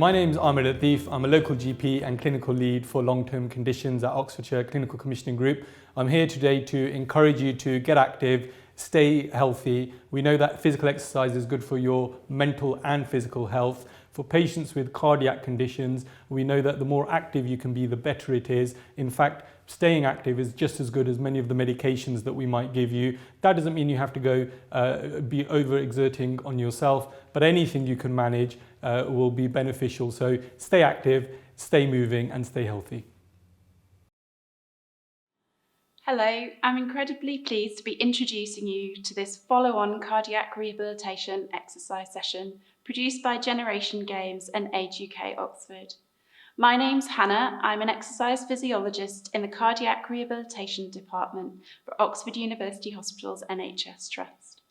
my name's Ahmed Latif. I'm a local GP and clinical lead for long-term conditions at Oxfordshire Clinical Commissioning Group. I'm here today to encourage you to get active, stay healthy. We know that physical exercise is good for your mental and physical health. For patients with cardiac conditions, we know that the more active you can be, the better it is. In fact, staying active is just as good as many of the medications that we might give you. That doesn't mean you have to go be overexerting on yourself, but anything you can manage will be beneficial. So stay active, stay moving, and stay healthy. Hello, I'm incredibly pleased to be introducing you to this follow-on cardiac rehabilitation exercise session produced by Generation Games and Age UK Oxford. My name's Hannah. I'm an exercise physiologist in the Cardiac Rehabilitation Department for Oxford University Hospitals NHS Trust.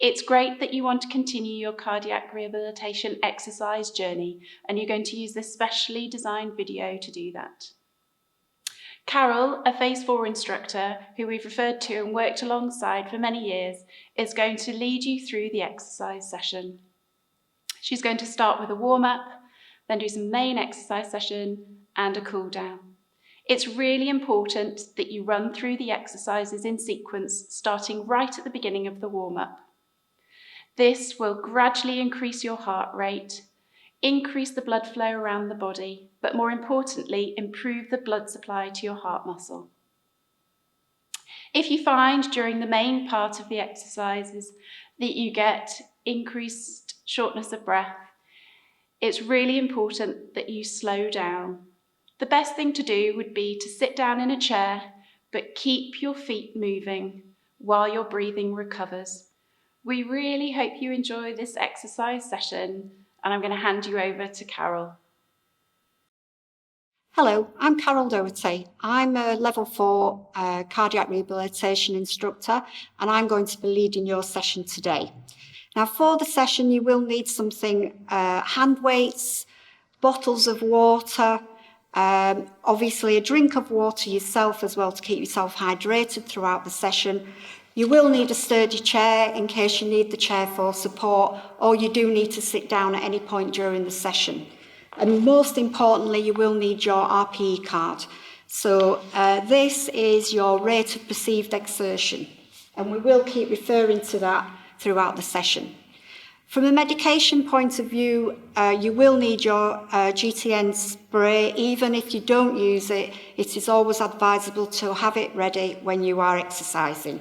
It's great that you want to continue your cardiac rehabilitation exercise journey, and you're going to use this specially designed video to do that. Carol, a Phase 4 instructor who we've referred to and worked alongside for many years, is going to lead you through the exercise session. She's going to start with a warm-up, then do some main exercise session and a cool down. It's really important that you run through the exercises in sequence, starting right at the beginning of the warm-up. This will gradually increase your heart rate, increase the blood flow around the body, but more importantly, improve the blood supply to your heart muscle. If you find during the main part of the exercises that you get increased shortness of breath, it's really important that you slow down. The best thing to do would be to sit down in a chair, but keep your feet moving while your breathing recovers. We really hope you enjoy this exercise session, and I'm going to hand you over to Carol. Hello, I'm Carol Doherty. I'm a Level 4 cardiac rehabilitation instructor, and I'm going to be leading your session today. Now, for the session, you will need something, hand weights, bottles of water, obviously a drink of water yourself as well to keep yourself hydrated throughout the session. You will need a sturdy chair in case you need the chair for support, or you do need to sit down at any point during the session. And most importantly, you will need your RPE card. So this is your rate of perceived exertion, and we will keep referring to that throughout the session. From a medication point of view, you will need your GTN spray. Even if you don't use it, it is always advisable to have it ready when you are exercising.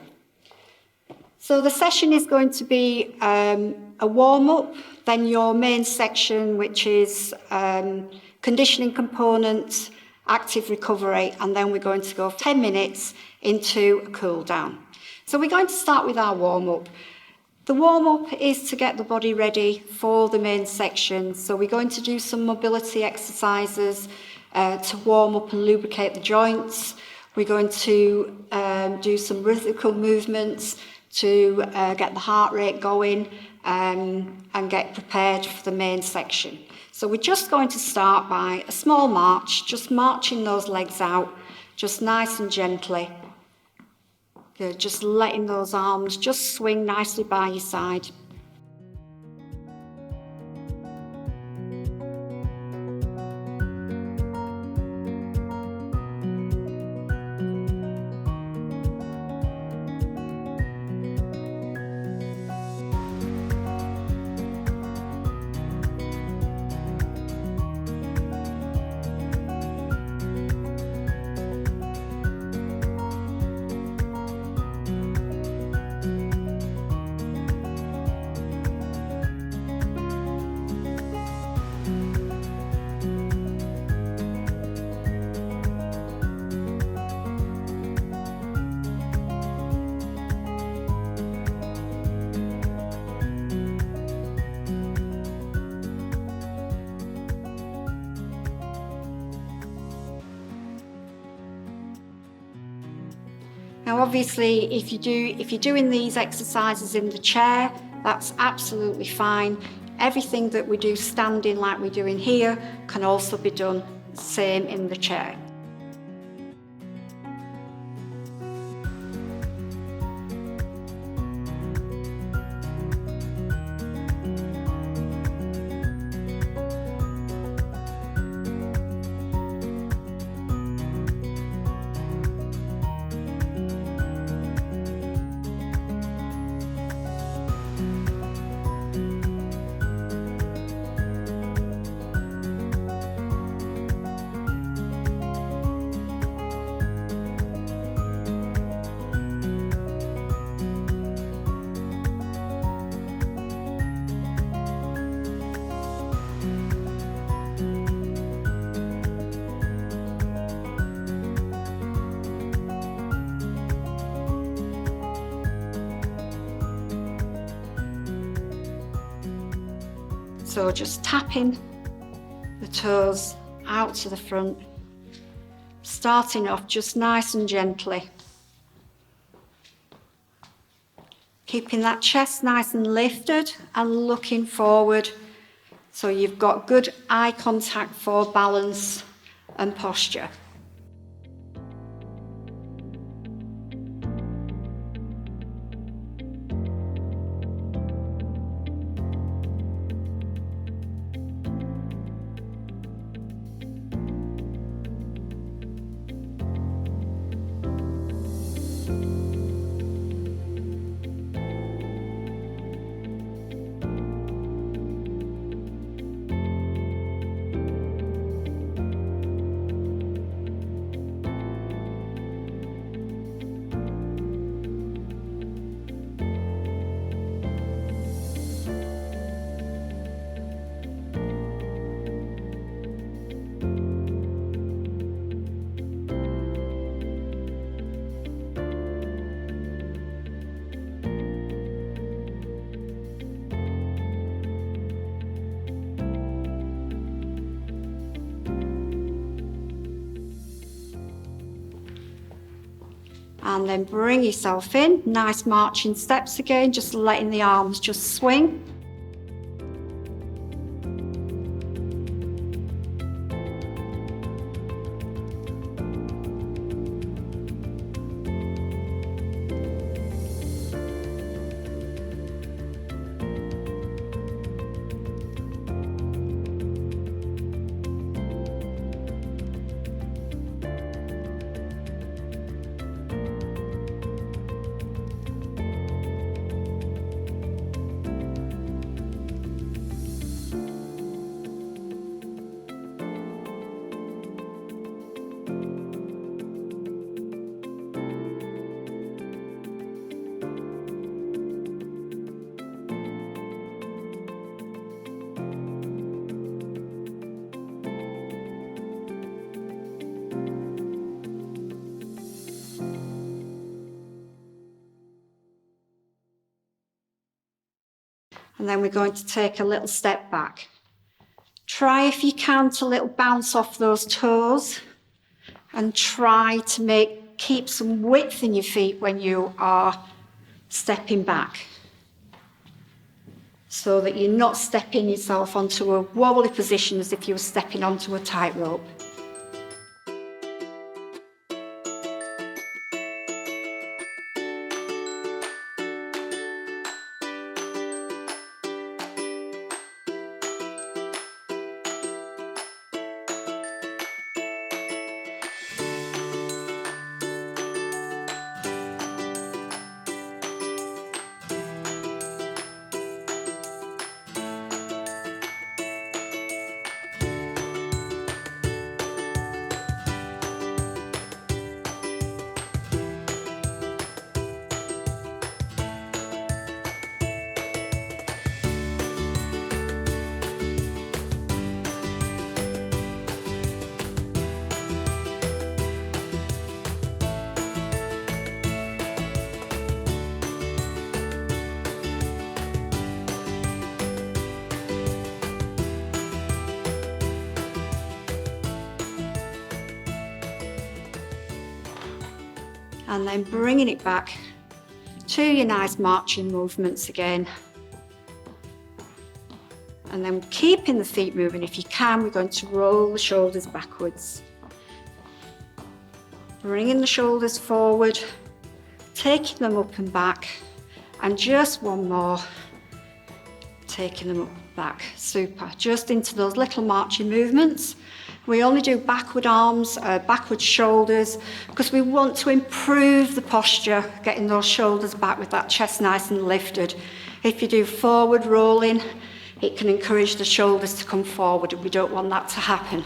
So the session is going to be a warm-up, then your main section, which is conditioning components, active recovery, and then we're going to go 10 minutes into a cool down. So we're going to start with our warm-up. The warm-up is to get the body ready for the main section. So we're going to do some mobility exercises to warm up and lubricate the joints. We're going to do some rhythmical movements to get the heart rate going and get prepared for the main section. So we're just going to start by a small march, just marching those legs out, just nice and gently. Good, just letting those arms just swing nicely by your side. Now, obviously, if you're doing these exercises in the chair, that's absolutely fine. Everything that we do standing like we're doing here can also be done same in the chair. So just tapping the toes out to the front, starting off just nice and gently. Keeping that chest nice and lifted and looking forward, so you've got good eye contact for balance and posture. And then bring yourself in, nice marching steps again, just letting the arms just swing. And then we're going to take a little step back. Try, if you can, to little bounce off those toes and try to keep some width in your feet when you are stepping back, so that you're not stepping yourself onto a wobbly position as if you were stepping onto a tightrope. And then bringing it back to your nice marching movements again. And then keeping the feet moving. If you can, we're going to roll the shoulders backwards. Bringing the shoulders forward, taking them up and back, and just one more. Taking them up and back. Super. Just into those little marching movements. We only do backward arms, backward shoulders, because we want to improve the posture, getting those shoulders back with that chest nice and lifted. If you do forward rolling, it can encourage the shoulders to come forward, and we don't want that to happen.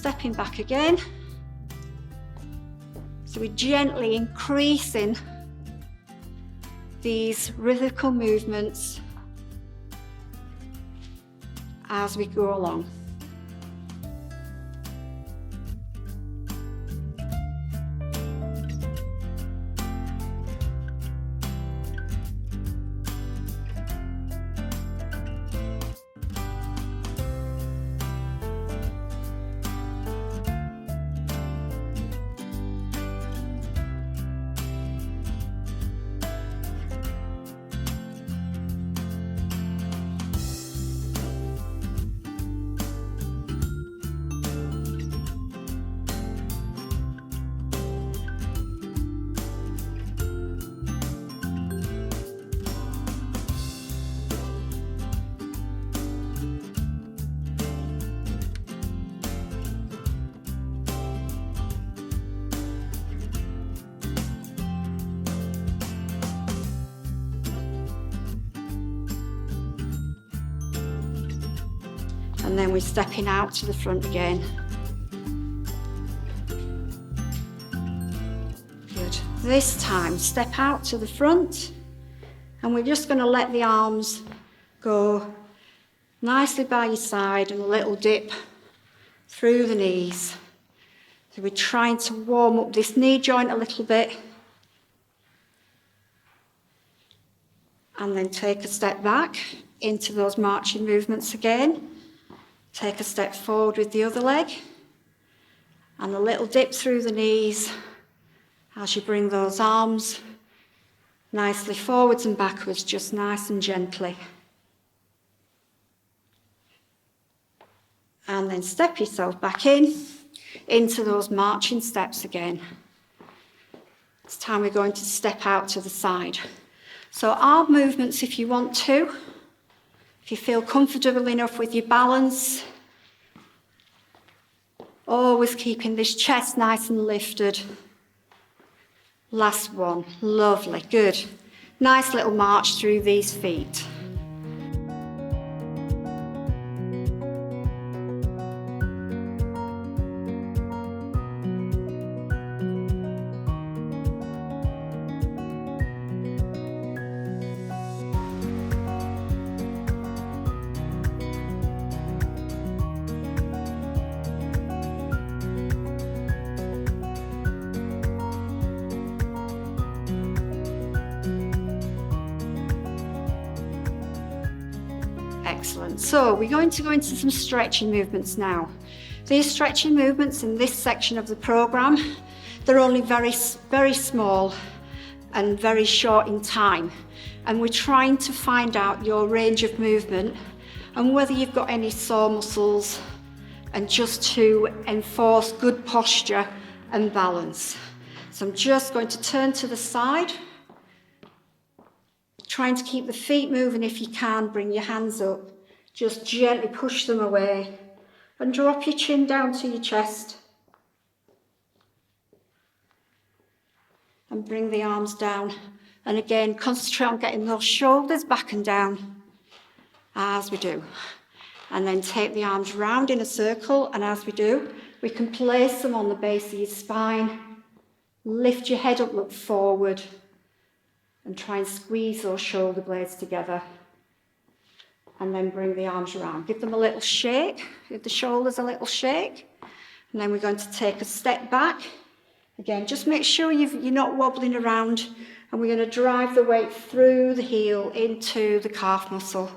stepping back again. So we're gently increasing these rhythmical movements as we go along. And then we're stepping out to the front again. Good. This time, step out to the front, and we're just going to let the arms go nicely by your side and a little dip through the knees. So we're trying to warm up this knee joint a little bit. And then take a step back into those marching movements again. Take a step forward with the other leg, and a little dip through the knees as you bring those arms nicely forwards and backwards, just nice and gently. And then step yourself back into those marching steps again. This time we're going to step out to the side. So arm movements if you want to. If you feel comfortable enough with your balance, always keeping this chest nice and lifted. Last one, lovely, good. Nice little march through these feet. Excellent. So we're going to go into some stretching movements now. These stretching movements in this section of the programme, they're only very small and very short in time. And we're trying to find out your range of movement and whether you've got any sore muscles, and just to enforce good posture and balance. So I'm just going to turn to the side. Trying to keep the feet moving if you can, bring your hands up. Just gently push them away and drop your chin down to your chest. And bring the arms down. And again, concentrate on getting those shoulders back and down as we do. And then take the arms round in a circle, and as we do, we can place them on the base of your spine. Lift your head up, look forward. And try and squeeze those shoulder blades together. And then bring the arms around. Give them a little shake, give the shoulders a little shake. And then we're going to take a step back. Again, just make sure you're not wobbling around. And we're going to drive the weight through the heel into the calf muscle.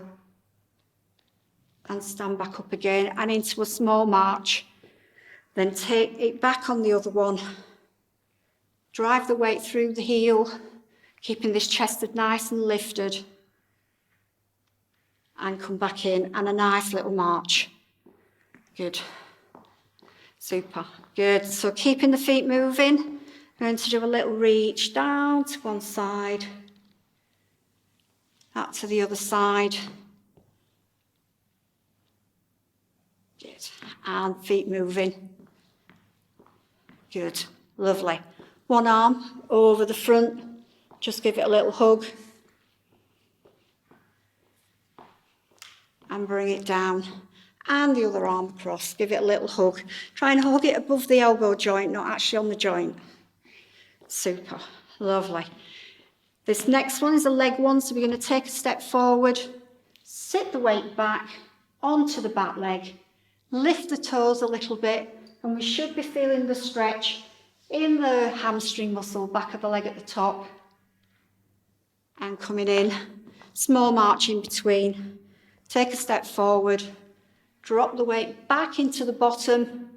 And stand back up again and into a small march. Then take it back on the other one. Drive the weight through the heel. Keeping this chest nice and lifted. And come back in, and a nice little march. Good. Super. Good. So keeping the feet moving. I'm going to do a little reach down to one side. Out to the other side. Good. And feet moving. Good. Lovely. One arm over the front. Just give it a little hug. And bring it down. And the other arm across, give it a little hug. Try and hug it above the elbow joint, not actually on the joint. Super, lovely. This next one is a leg one, so we're going to take a step forward, sit the weight back onto the back leg, lift the toes a little bit, and we should be feeling the stretch in the hamstring muscle, back of the leg at the top. And coming in, small march in between, take a step forward, drop the weight back into the bottom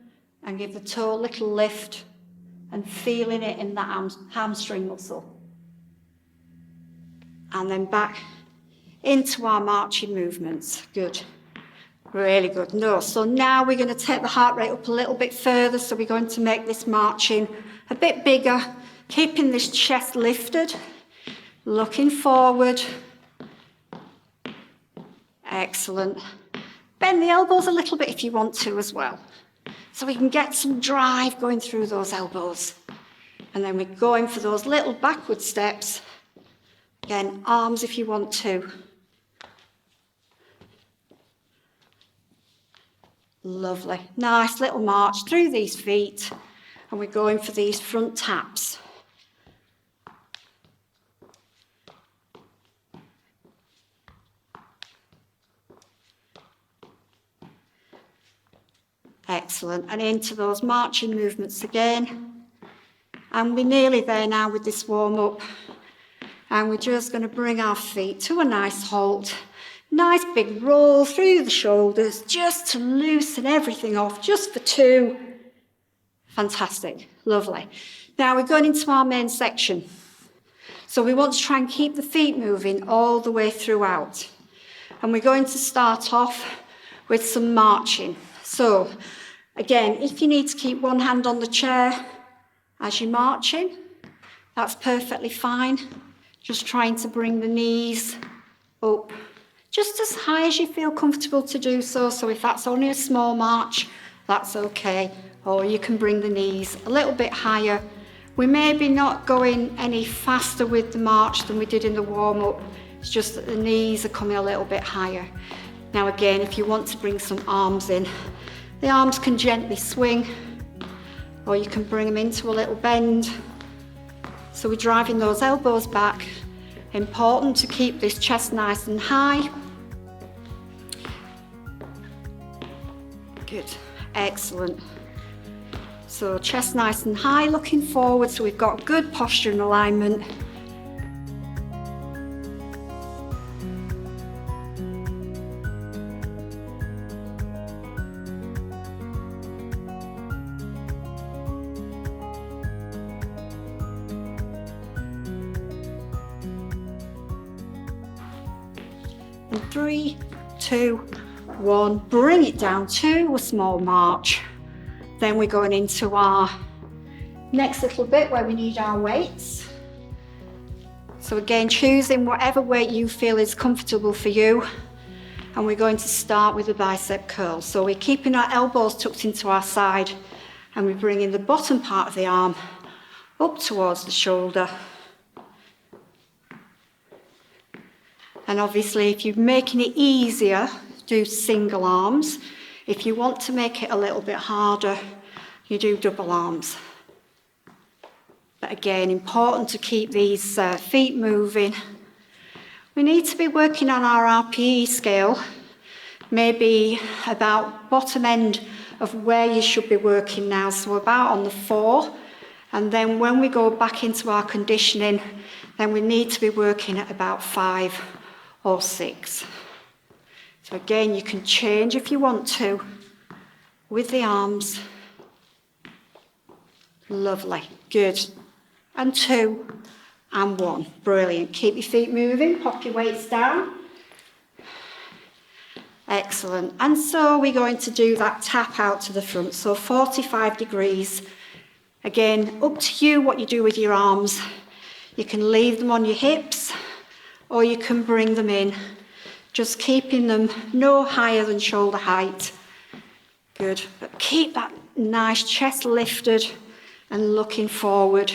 and give the toe a little lift and feeling it in that hamstring muscle. And then back into our marching movements. Good. Really good. No, so now we're going to take the heart rate up a little bit further. So we're going to make this marching a bit bigger, keeping this chest lifted, looking forward. Excellent. Bend the elbows a little bit if you want to as well. So we can get some drive going through those elbows. And then we're going for those little backward steps. Again, arms if you want to. Lovely. Nice little march through these feet. And we're going for these front taps. Excellent. And into those marching movements again. And we're nearly there now with this warm-up. And we're just going to bring our feet to a nice halt. Nice big roll through the shoulders, just to loosen everything off, just for 2. Fantastic. Lovely. Now we're going into our main section. So we want to try and keep the feet moving all the way throughout. And we're going to start off with some marching. So, again, if you need to keep one hand on the chair as you're marching, that's perfectly fine. Just trying to bring the knees up just as high as you feel comfortable to do so. So if that's only a small march, that's okay. Or you can bring the knees a little bit higher. We may be not going any faster with the march than we did in the warm-up. It's just that the knees are coming a little bit higher. Now again, if you want to bring some arms in, the arms can gently swing, or you can bring them into a little bend. So we're driving those elbows back. Important to keep this chest nice and high. Good, excellent. So chest nice and high, looking forward, so we've got good posture and alignment. And 3, 2, 1, bring it down to a small march. Then we're going into our next little bit where we need our weights. So again, choosing whatever weight you feel is comfortable for you. And we're going to start with the bicep curl. So we're keeping our elbows tucked into our side and we're bringing the bottom part of the arm up towards the shoulder. And obviously, if you're making it easier, do single arms. If you want to make it a little bit harder, you do double arms. But again, important to keep these feet moving. We need to be working on our RPE scale, maybe about bottom end of where you should be working now, so about on the 4. And then when we go back into our conditioning, then we need to be working at about 5 or 6. So again, you can change if you want to with the arms. Lovely, good. And 2 and 1, brilliant. Keep your feet moving, pop your weights down. Excellent. And so we're going to do that tap out to the front, so 45 degrees. Again, up to you what you do with your arms. You can leave them on your hips, or you can bring them in, just keeping them no higher than shoulder height. Good, but keep that nice chest lifted and looking forward,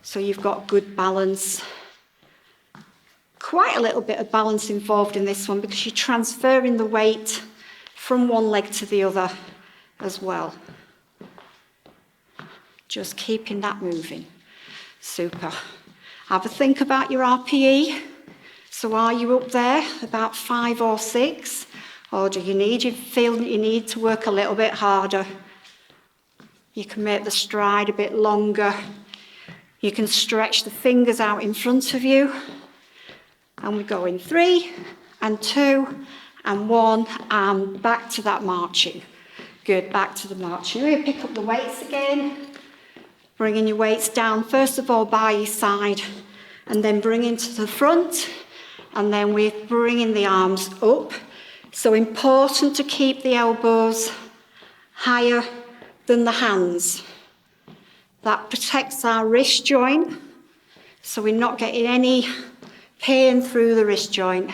so you've got good balance. Quite a little bit of balance involved in this one because you're transferring the weight from one leg to the other as well. Just keeping that moving. Super. Have a think about your RPE. So are you up there, about 5 or 6? Or do you feel that you need to work a little bit harder? You can make the stride a bit longer. You can stretch the fingers out in front of you. And we go in 3 and 2 and 1 and back to that marching. Good, back to the marching. We pick up the weights again. Bringing your weights down, first of all by your side, and then bringing to the front, and then we're bringing the arms up. So important to keep the elbows higher than the hands. That protects our wrist joint, so we're not getting any pain through the wrist joint.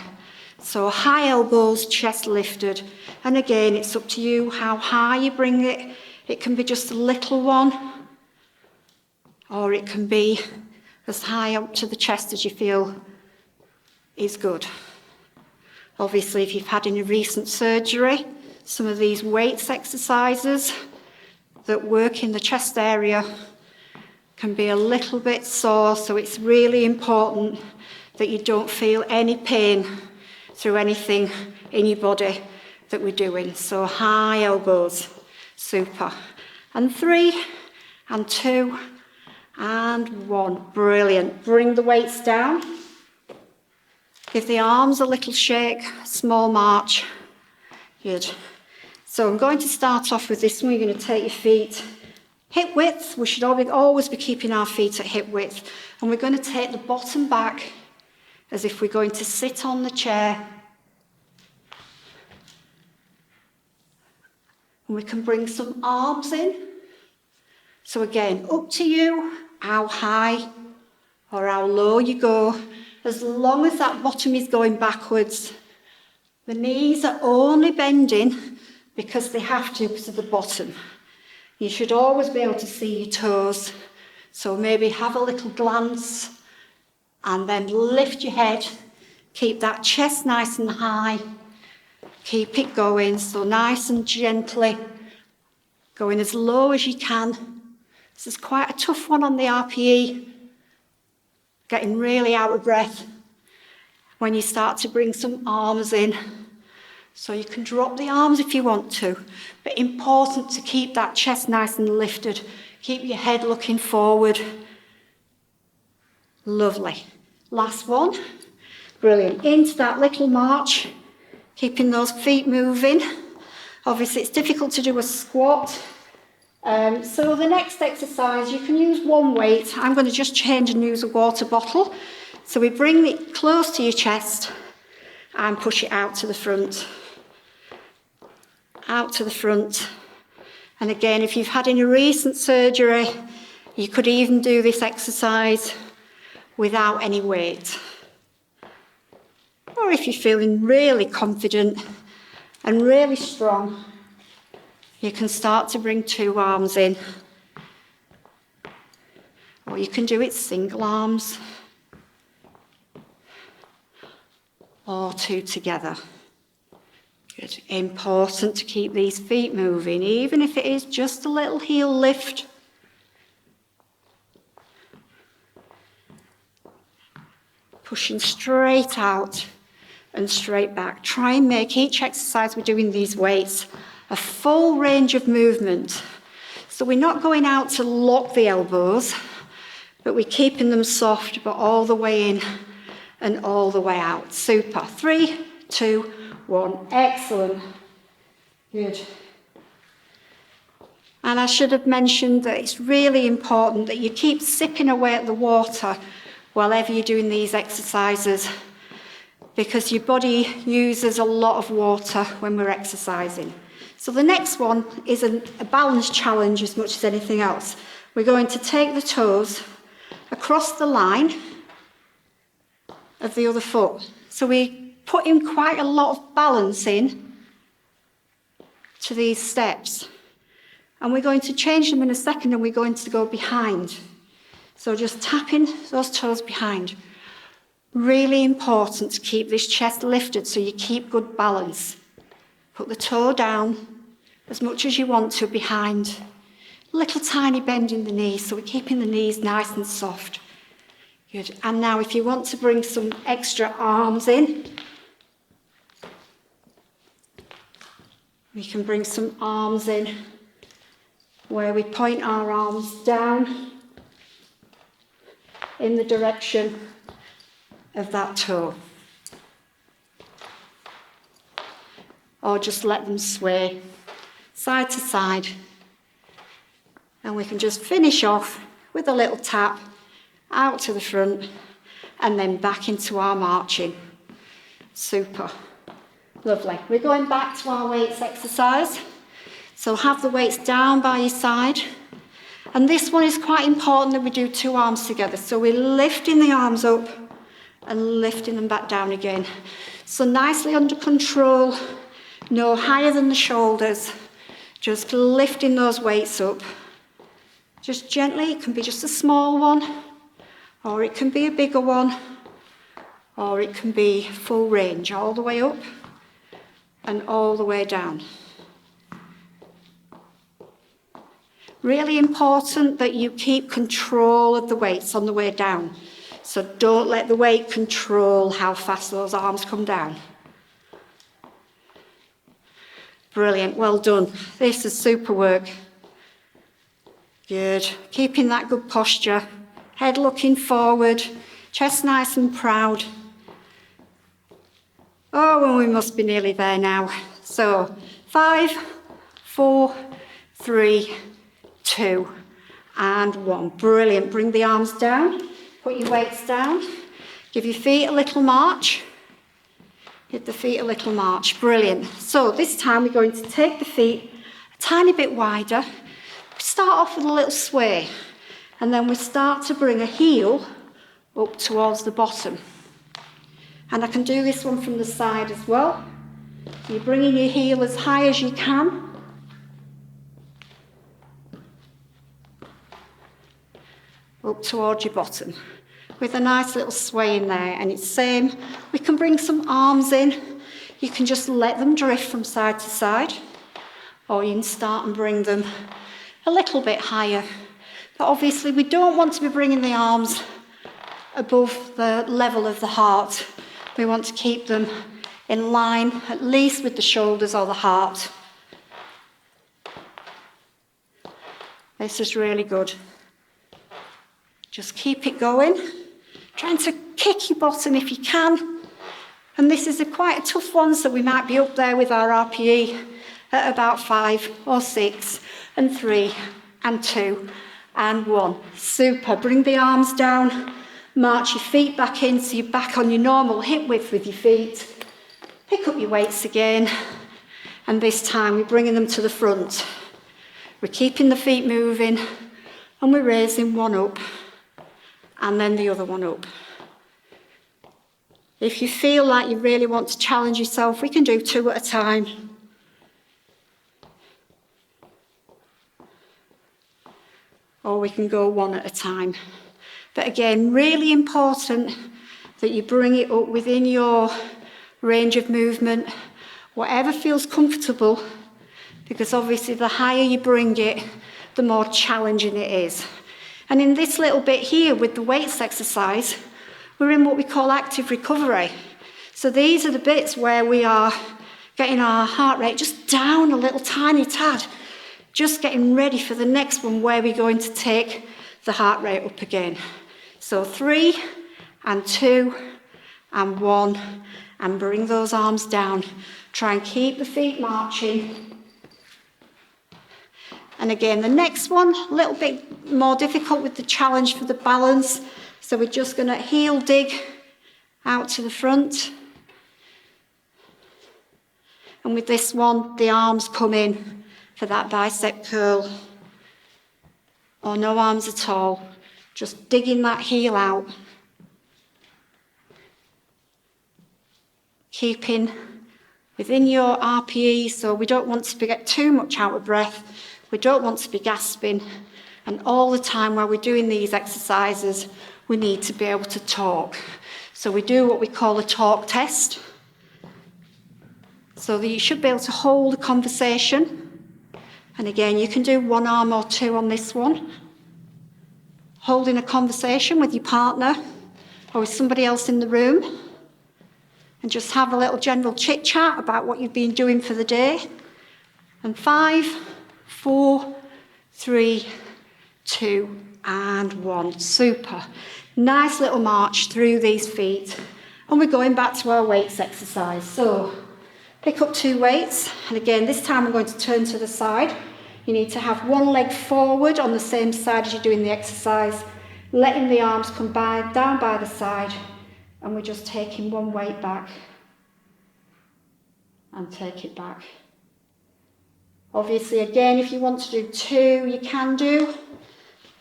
So high elbows, chest lifted. And again, it's up to you how high you bring it. It can be just a little one, or it can be as high up to the chest as you feel is good. Obviously, if you've had any recent surgery, some of these weights exercises that work in the chest area can be a little bit sore, so it's really important that you don't feel any pain through anything in your body that we're doing. So high elbows, super. And 3 and 2 and 1, brilliant. Bring the weights down. Give the arms a little shake, small march. Good. So I'm going to start off with this one. You're going to take your feet hip width. We should always be keeping our feet at hip width. And we're going to take the bottom back as if we're going to sit on the chair. And we can bring some arms in. So again, up to you, how high or how low you go. As long as that bottom is going backwards, the knees are only bending because they have to because of the bottom. You should always be able to see your toes. So maybe have a little glance and then lift your head. Keep that chest nice and high. Keep it going, so nice and gently. Going as low as you can. This is quite a tough one on the RPE. Getting really out of breath when you start to bring some arms in. So you can drop the arms if you want to, but important to keep that chest nice and lifted. Keep your head looking forward. Lovely. Last one. Brilliant. Into that little march, keeping those feet moving. Obviously, it's difficult to do a squat. So the next exercise, you can use one weight. I'm going to just change and use a water bottle. So we bring it close to your chest and push it out to the front. Out to the front. And again, if you've had any recent surgery, you could even do this exercise without any weight. Or if you're feeling really confident and really strong, you can start to bring 2 arms in. Or you can do it single arms. Or 2 together. Good. Important to keep these feet moving, even if it is just a little heel lift. Pushing straight out and straight back. Try and make each exercise we're doing these weights a full range of movement. So we're not going out to lock the elbows, but we're keeping them soft, but all the way in and all the way out. Super. 3, 2, 1. Excellent. Good. And I should have mentioned that it's really important that you keep sipping away at the water whenever you're doing these exercises, because your body uses a lot of water when we're exercising. So the next one is a balance challenge as much as anything else. We're going to take the toes across the line of the other foot. So we put in quite a lot of balance in to these steps. And we're going to change them in a second and we're going to go behind. So just tapping those toes behind. Really important to keep this chest lifted so you keep good balance. Put the toe down as much as you want to behind. Little tiny bend in the knees, so we're keeping the knees nice and soft. Good. And now if you want to bring some extra arms in, we can bring some arms in where we point our arms down in the direction of that toe. Or just let them sway side to side. And we can just finish off with a little tap out to the front and then back into our marching. Super. Lovely. We're going back to our weights exercise. So have the weights down by your side. And this one is quite important that we do 2 arms together. So we're lifting the arms up and lifting them back down again. So nicely under control, no higher than the shoulders. Just lifting those weights up. Just gently, it can be just a small one, or it can be a bigger one, or it can be full range, all the way up and all the way down. Really important that you keep control of the weights on the way down. So don't let the weight control how fast those arms come down. Brilliant, well done. This is super work. Good. Keeping that good posture. Head looking forward. Chest nice and proud. Oh, well, we must be nearly there now. So 5, 4, 3, 2, and 1. Brilliant. Bring the arms down. Put your weights down. Give your feet a little march. Give the feet a little march. Brilliant. So this time we're going to take the feet a tiny bit wider. We start off with a little sway, and then we start to bring a heel up towards the bottom. And I can do this one from the side as well. So you're bringing your heel as high as you can. Up towards your bottom. With a nice little sway in there, and it's same. We can bring some arms in. You can just let them drift from side to side, or you can start and bring them a little bit higher. But obviously we don't want to be bringing the arms above the level of the heart. We want to keep them in line, at least with the shoulders or the heart. This is really good. Just keep it going. Trying to kick your bottom if you can. And this is quite a tough one, so we might be up there with our RPE at about 5 or 6 and 3 and 2 and 1. Super. Bring the arms down. March your feet back in so you're back on your normal hip width with your feet. Pick up your weights again. And this time we're bringing them to the front. We're keeping the feet moving and we're raising one up and then the other one up. If you feel like you really want to challenge yourself, we can do 2 at a time. Or we can go 1 at a time. But again, really important that you bring it up within your range of movement, whatever feels comfortable, because obviously the higher you bring it, the more challenging it is. And in this little bit here with the weights exercise, we're in what we call active recovery. So these are the bits where we are getting our heart rate just down a little tiny tad, just getting ready for the next one where we're going to take the heart rate up again. So 3 and 2 and 1, and bring those arms down. Try and keep the feet marching. And again, the next one, a little bit more difficult with the challenge for the balance. So we're just going to heel dig out to the front. And with this one, the arms come in for that bicep curl. Or no arms at all. Just digging that heel out. Keeping within your RPE, so we don't want to get too much out of breath. We don't want to be gasping. And all the time while we're doing these exercises, we need to be able to talk. So we do what we call a talk test. so that you should be able to hold a conversation. And again, you can do one arm or two on this one. Holding a conversation with your partner or with somebody else in the room, and just have a little general chit chat about what you've been doing for the day. And 5, 4, 3, 2, and 1. Super. Nice little march through these feet. And we're going back to our weights exercise. So pick up 2 weights. And again, this time I'm going to turn to the side. You need to have one leg forward on the same side as you're doing the exercise, letting the arms come down by the side, and we're just taking one weight back and take it back. Obviously, again, if you want to do 2, you can do,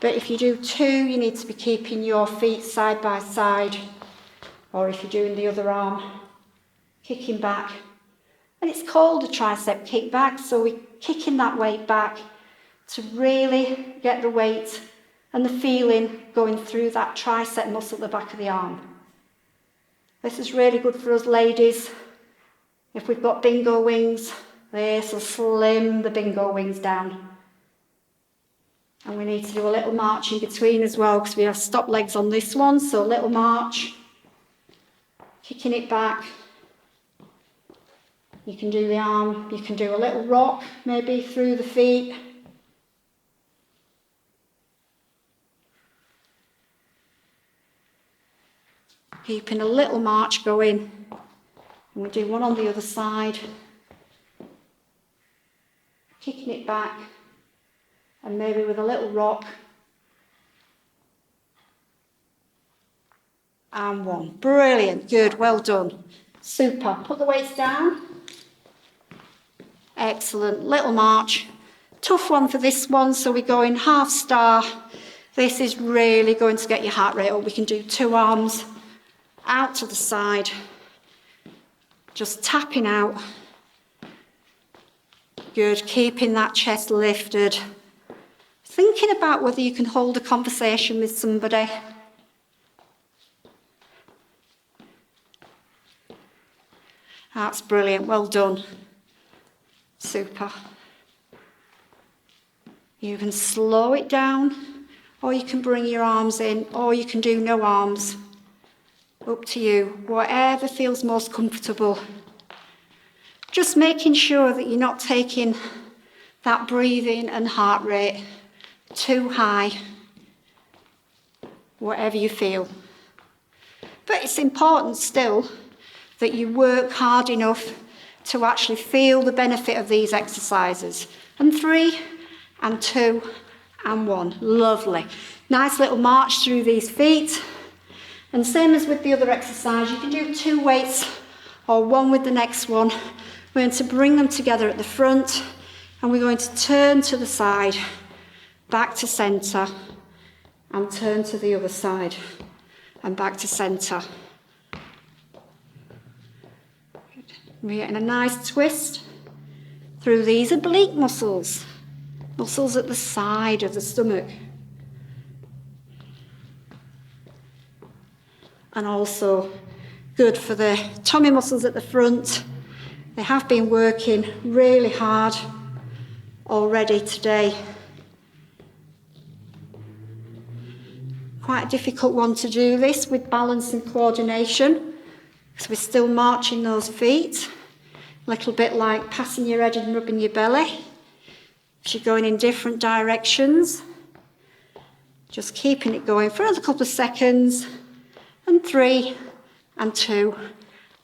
but if you do 2, you need to be keeping your feet side by side, or if you're doing the other arm, kicking back. And it's called a tricep kick back, so we're kicking that weight back to really get the weight and the feeling going through that tricep muscle at the back of the arm. This is really good for us ladies. If we've got bingo wings, this will slim the bingo wings down. And we need to do a little march in between as well, because we have stop legs on this one, so a little march, kicking it back. You can do the arm, you can do a little rock, maybe through the feet. Keeping a little march going. And we do one on the other side. Kicking it back. And maybe with a little rock. And 1. Brilliant. Good. Well done. Super. Put the weights down. Excellent. Little march. Tough one for this one, so we go in half star. This is really going to get your heart rate up. We can do 2 arms out to the side. Just tapping out. Good. Keeping that chest lifted. Thinking about whether you can hold a conversation with somebody. That's brilliant. Well done. Super. You can slow it down, or you can bring your arms in, or you can do no arms. Up to you. Whatever feels most comfortable. Just making sure that you're not taking that breathing and heart rate too high. Whatever you feel. But it's important still that you work hard enough to actually feel the benefit of these exercises. And 3, and 2, and 1. Lovely. Nice little march through these feet. And same as with the other exercise, you can do 2 weights or 1 with the next one. We're going to bring them together at the front, and we're going to turn to the side, back to centre, and turn to the other side, and back to centre. We're getting a nice twist through these oblique muscles, muscles at the side of the stomach. And also good for the tummy muscles at the front. They have been working really hard already today. Quite a difficult one to do this with balance and coordination, because we're still marching those feet. A little bit like passing your head and rubbing your belly. If you're going in different directions, just keeping it going for another couple of seconds. And 3, and 2,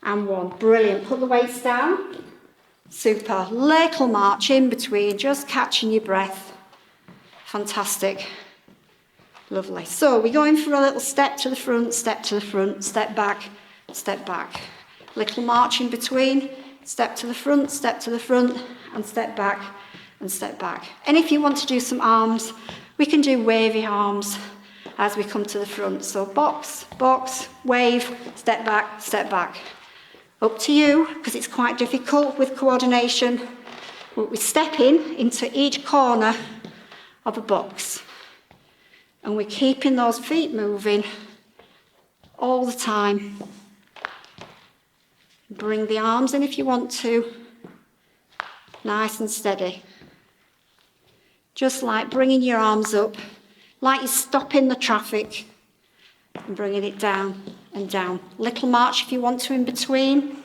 and 1. Brilliant. Put the weights down. Super. Little march in between, just catching your breath. Fantastic. Lovely. So we're going for a little step to the front, step to the front, step back, step back. Little march in between, step to the front, and step back, and step back. And if you want to do some arms, we can do wavy arms as we come to the front. So box, box, wave, step back, step back. Up to you, because it's quite difficult with coordination. We're stepping into each corner of a box. And we're keeping those feet moving all the time. Bring the arms in if you want to. nice and steady. Just like bringing your arms up, like you're stopping the traffic and bringing it down and down. Little march if you want to in between.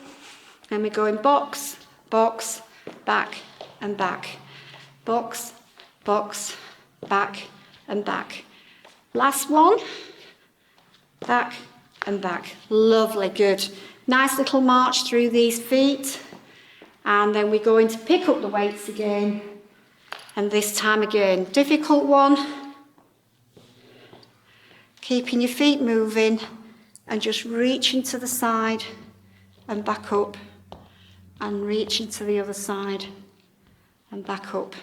And we're going box, box, back and back. Box, box, back and back. Last one, back and back. Lovely, good. Nice little march through these feet. And then we're going to pick up the weights again. And this time again, difficult one. Keeping your feet moving and just reaching to the side and back up. And reaching to the other side and back up.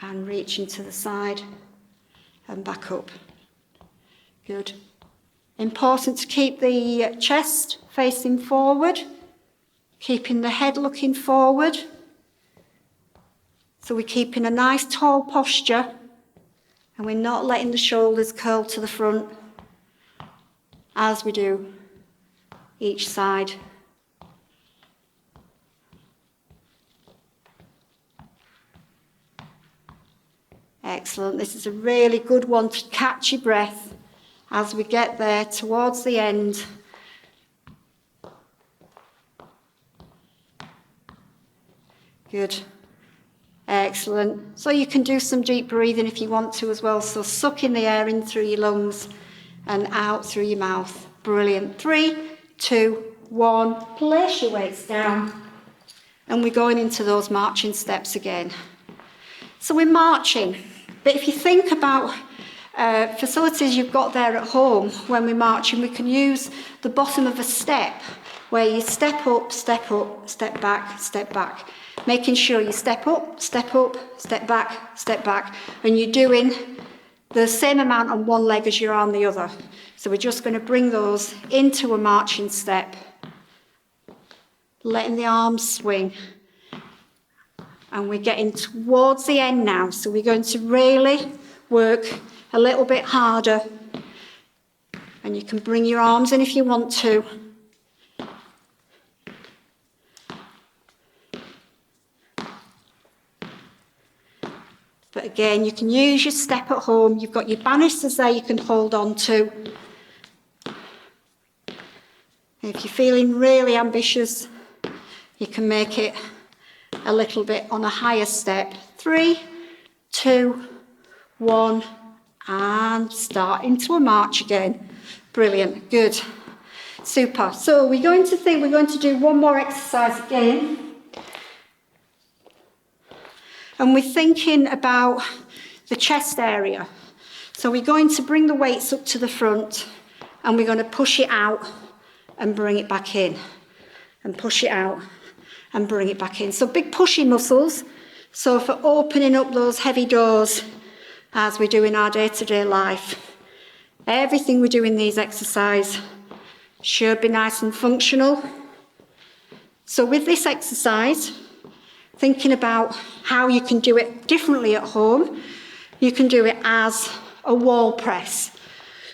And reaching to the side and back up. Good. Important to keep the chest facing forward, keeping the head looking forward. So we're keeping a nice tall posture and we're not letting the shoulders curl to the front as we do each side. Excellent. This is a really good one to catch your breath as we get there towards the end. Good. Excellent. So you can do some deep breathing if you want to as well. So sucking the air in through your lungs and out through your mouth. Brilliant. 3, 2, 1. Place your weights down. And we're going into those marching steps again. So we're marching. But if you think about facilities you've got there at home when we're marching, we can use the bottom of a step where you step step back, making sure you step up, step back, and you're doing the same amount on one leg as you're on the other. So we're just going to bring those into a marching step, letting the arms swing. And we're getting towards the end now, so we're going to really work a little bit harder. And you can bring your arms in if you want to. But again, you can use your step at home. You've got your banisters there you can hold on to. And if you're feeling really ambitious, you can make it a little bit on a higher step. 3, 2, 1, and start into a march again. Brilliant, good, super. So we're going to do one more exercise again. And we're thinking about the chest area. So we're going to bring the weights up to the front and we're going to push it out and bring it back in. And push it out and bring it back in. So big pushing muscles. So for opening up those heavy doors as we do in our day-to-day life. Everything we do in these exercises should be nice and functional. So with this exercise, thinking about how you can do it differently at home, you can do it as a wall press.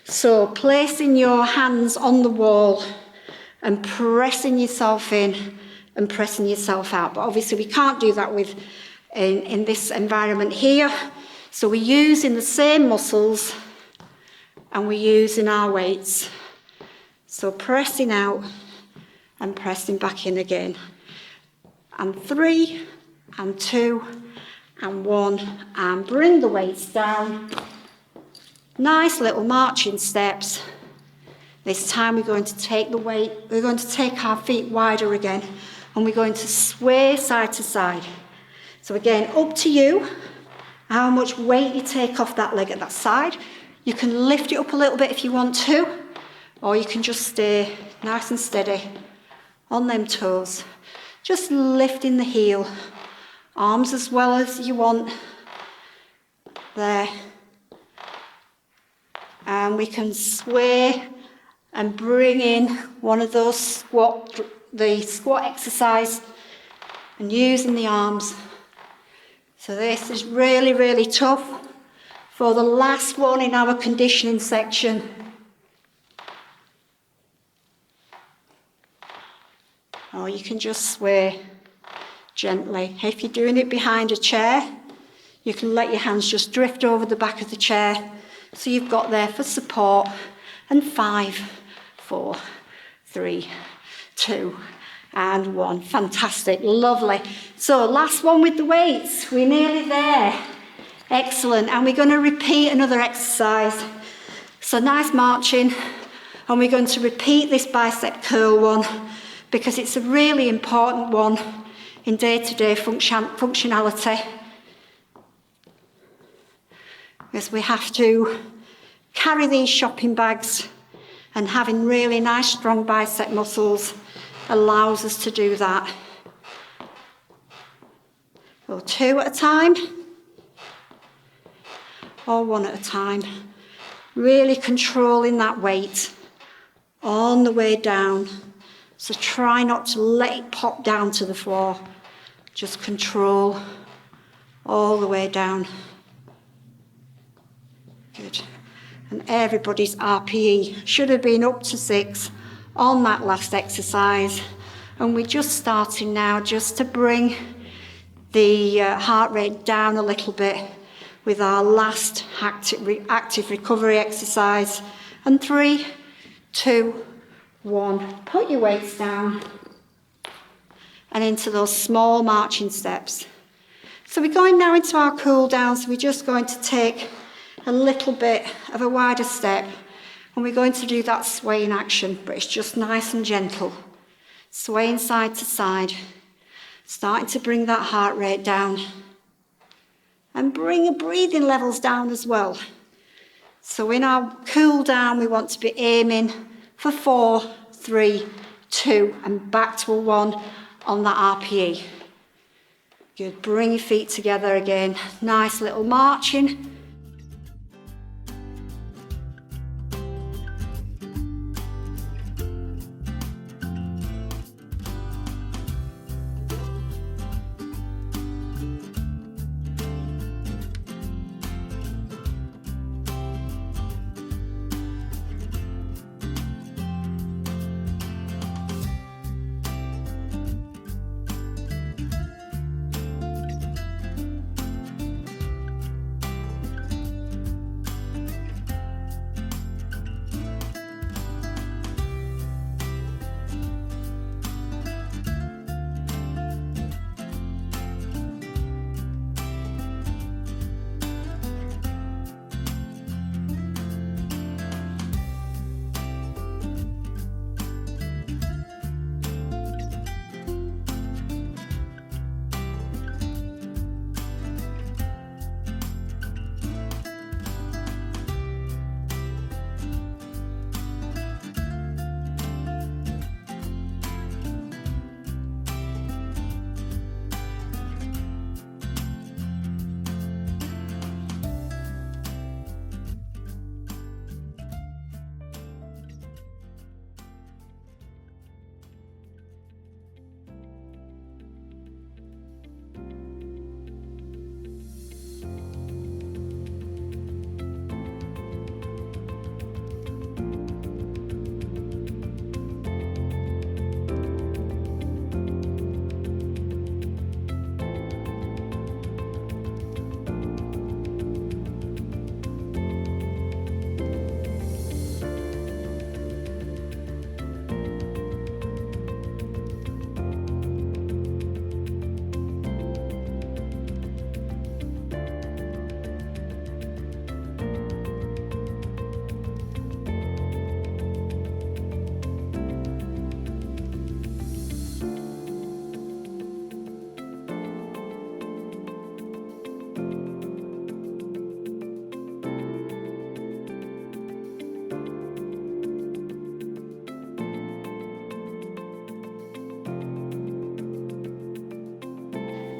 So placing your hands on the wall and pressing yourself in and pressing yourself out. But obviously we can't do that in this environment here. So we're using the same muscles and we're using our weights. So pressing out and pressing back in again. And 3, and 2, and 1, and bring the weights down. Nice little marching steps. This time we're going to take the weight, we're going to take our feet wider again, and we're going to sway side to side. So again, up to you, how much weight you take off that leg at that side. You can lift it up a little bit if you want to, or you can just stay nice and steady on them toes. Just lifting the heel, arms as well as you want. There. And we can sway and bring in one of those the squat exercise and using the arms. So this is really, really tough for the last one in our conditioning section. Or you can just sway gently. If you're doing it behind a chair, you can let your hands just drift over the back of the chair. So you've got there for support. And 5, 4, 3, 2, and 1. Fantastic, lovely. So last one with the weights. We're nearly there. Excellent. And we're going to repeat another exercise. So nice marching. And we're going to repeat this bicep curl one because it's a really important one in day-to-day functionality. Because we have to carry these shopping bags, and having really nice strong bicep muscles allows us to do that. So 2 at a time, or 1 at a time. Really controlling that weight on the way down. So try not to let it pop down to the floor. Just control all the way down. Good. And everybody's RPE should have been up to 6 on that last exercise. And we're just starting now just to bring the heart rate down a little bit with our last active recovery exercise. And 3, 2, 1. Put your weights down and into those small marching steps. So we're going now into our cool down. So we're just going to take a little bit of a wider step, and we're going to do that swaying action, but it's just nice and gentle. Swaying side to side, starting to bring that heart rate down, and bring your breathing levels down as well. So in our cool down, we want to be aiming for 4, 3, 2, and back to a 1 on that RPE. Good, bring your feet together again, nice little marching.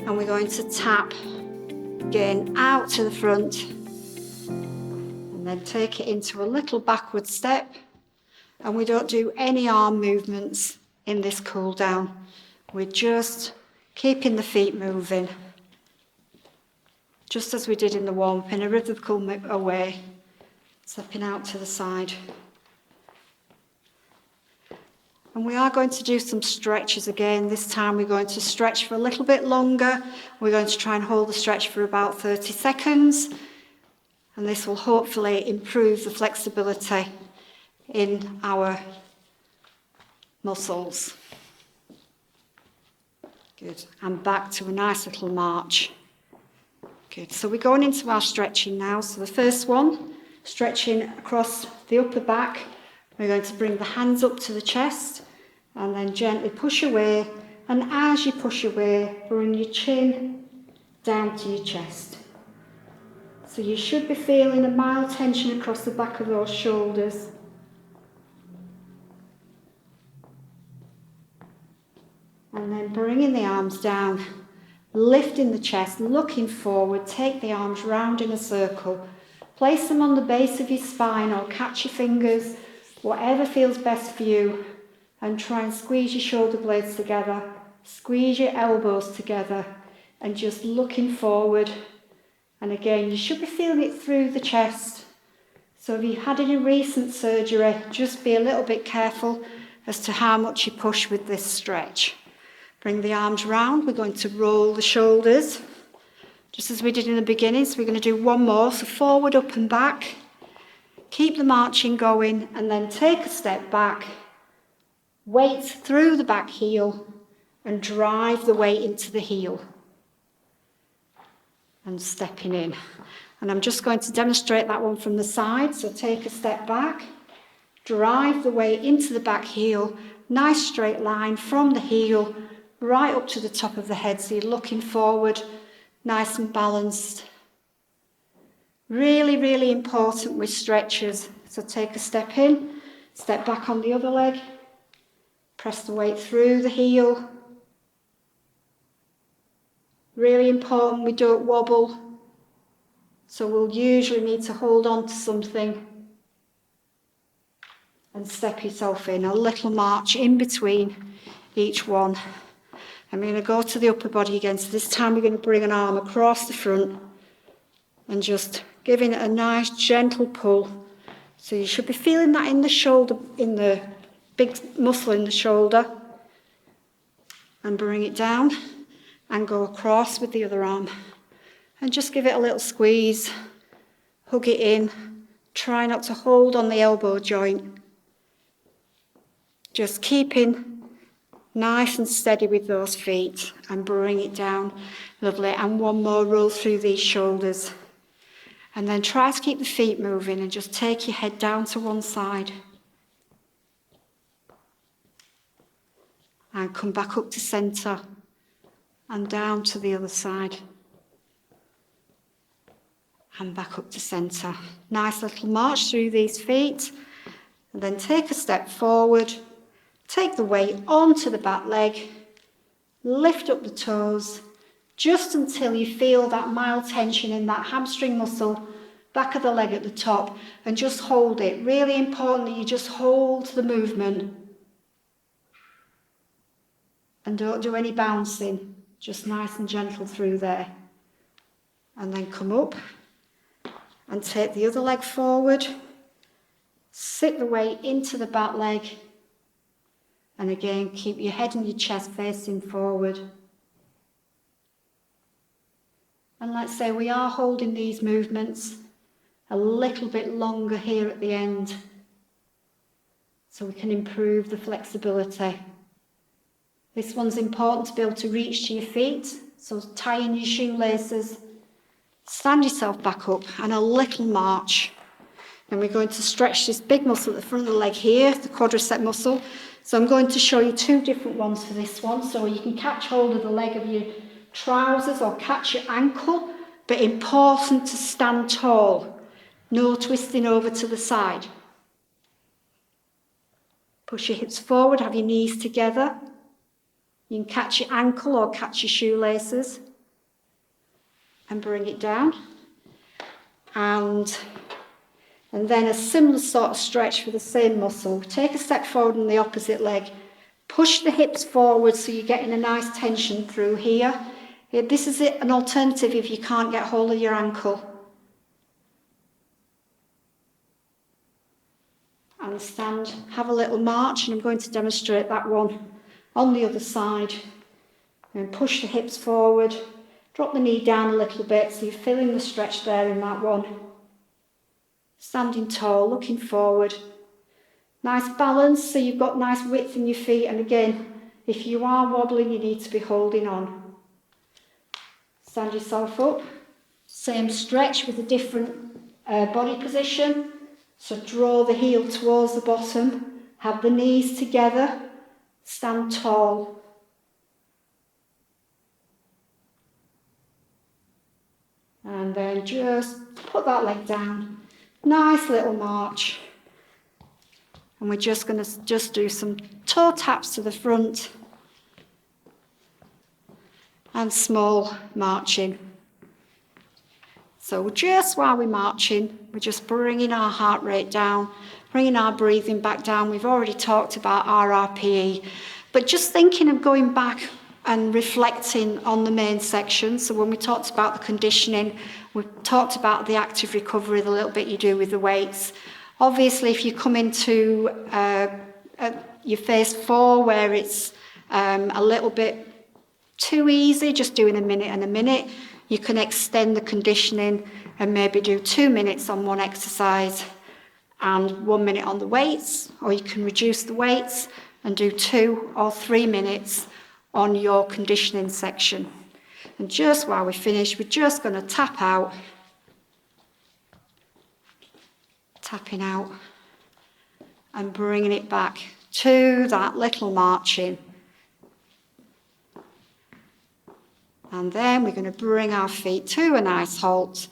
And we're going to tap again out to the front and then take it into a little backward step. And we don't do any arm movements in this cool down. We're just keeping the feet moving, just as we did in the warm-up, in a rhythmical way, stepping out to the side. And we are going to do some stretches again. This time we're going to stretch for a little bit longer. We're going to try and hold the stretch for about 30 seconds. And this will hopefully improve the flexibility in our muscles. Good. And back to a nice little march. Good. So we're going into our stretching now. So the first one, stretching across the upper back. We're going to bring the hands up to the chest and then gently push away. And as you push away, bring your chin down to your chest. So you should be feeling a mild tension across the back of those shoulders. And then bringing the arms down, lifting the chest, looking forward, take the arms round in a circle. Place them on the base of your spine or catch your fingers, whatever feels best for you, and try and squeeze your shoulder blades together, squeeze your elbows together, and just looking forward. And again, you should be feeling it through the chest. So if you had any recent surgery, just be a little bit careful as to how much you push with this stretch. Bring the arms round. We're going to roll the shoulders, just as we did in the beginning. So we're going to do one more. So forward, up and back. Keep the marching going and then take a step back. Weight through the back heel and drive the weight into the heel. And stepping in. And I'm just going to demonstrate that one from the side. So take a step back, drive the weight into the back heel, nice straight line from the heel right up to the top of the head. So you're looking forward, nice and balanced. Really, really important with stretches. So take a step in, step back on the other leg, press the weight through the heel. Really important we don't wobble, so we'll usually need to hold on to something and step yourself in. A little march in between each one. And we're going to go to the upper body again, so this time we're going to bring an arm across the front and just giving it a nice gentle pull. So you should be feeling that in the shoulder, in the big muscle in the shoulder. And bring it down. And go across with the other arm. And just give it a little squeeze. Hug it in. Try not to hold on the elbow joint. Just keeping nice and steady with those feet. And bring it down. Lovely. And one more roll through these shoulders. And then try to keep the feet moving and just take your head down to one side. And come back up to centre. And down to the other side. And back up to centre. Nice little march through these feet. And then take a step forward. Take the weight onto the back leg. Lift up the toes. Just until you feel that mild tension in that hamstring muscle, back of the leg at the top. And just hold it. Really important that you just hold the movement. And don't do any bouncing. Just nice and gentle through there. And then come up and take the other leg forward. Sit the weight into the back leg. And again, keep your head and your chest facing forward. And let's say we are holding these movements a little bit longer here at the end. So we can improve the flexibility. This one's important to be able to reach to your feet, so tie in your shoelaces, stand yourself back up, and a little march. And we're going to stretch this big muscle at the front of the leg here, the quadricep muscle. So I'm going to show you two different ones for this one. So you can catch hold of the leg of your trousers or catch your ankle, but important to stand tall. No twisting over to the side. Push your hips forward, have your knees together. You can catch your ankle or catch your shoelaces and bring it down. And then a similar sort of stretch for the same muscle. Take a step forward on the opposite leg. Push the hips forward so you're getting a nice tension through here. This is an alternative if you can't get hold of your ankle. and stand, have a little march, and I'm going to demonstrate that one on the other side. And push the hips forward, drop the knee down a little bit so you're feeling the stretch there in that one. Standing tall, looking forward. Nice balance, so you've got nice width in your feet, and again, if you are wobbling, you need to be holding on. Stand yourself up. Same stretch with a different body position. So draw the heel towards the bottom, have the knees together, stand tall. And then just put that leg down. Nice little march. And we're just going to do some toe taps to the front and small marching. So just while we're marching, we're just bringing our heart rate down, bringing our breathing back down. We've already talked about RRPE, but just thinking of going back and reflecting on the main section. So when we talked about the conditioning, we talked about the active recovery, the little bit you do with the weights. Obviously, if you come into your phase 4 where it's a little bit too easy, just doing a minute and a minute, you can extend the conditioning and maybe do 2 minutes on one exercise and 1 minute on the weights, or you can reduce the weights and do 2 or 3 minutes on your conditioning section. And just while we finish, we're just going to tap out, tapping out, and bringing it back to that little marching. And then we're going to bring our feet to a nice halt,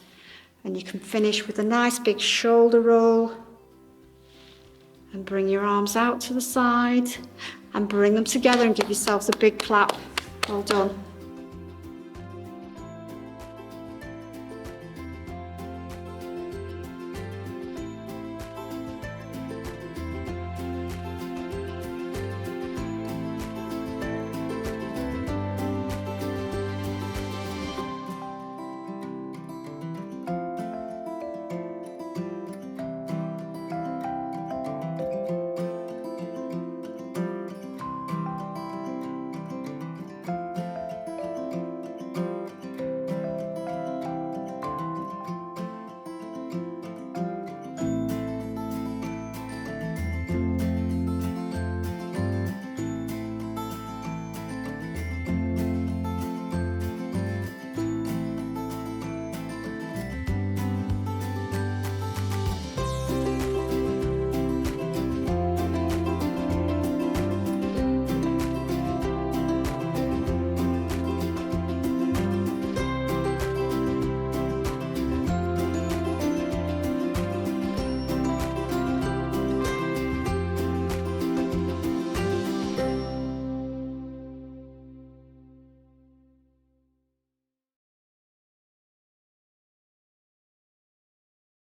and you can finish with a nice big shoulder roll, and bring your arms out to the side, and bring them together and give yourselves a big clap. Well done.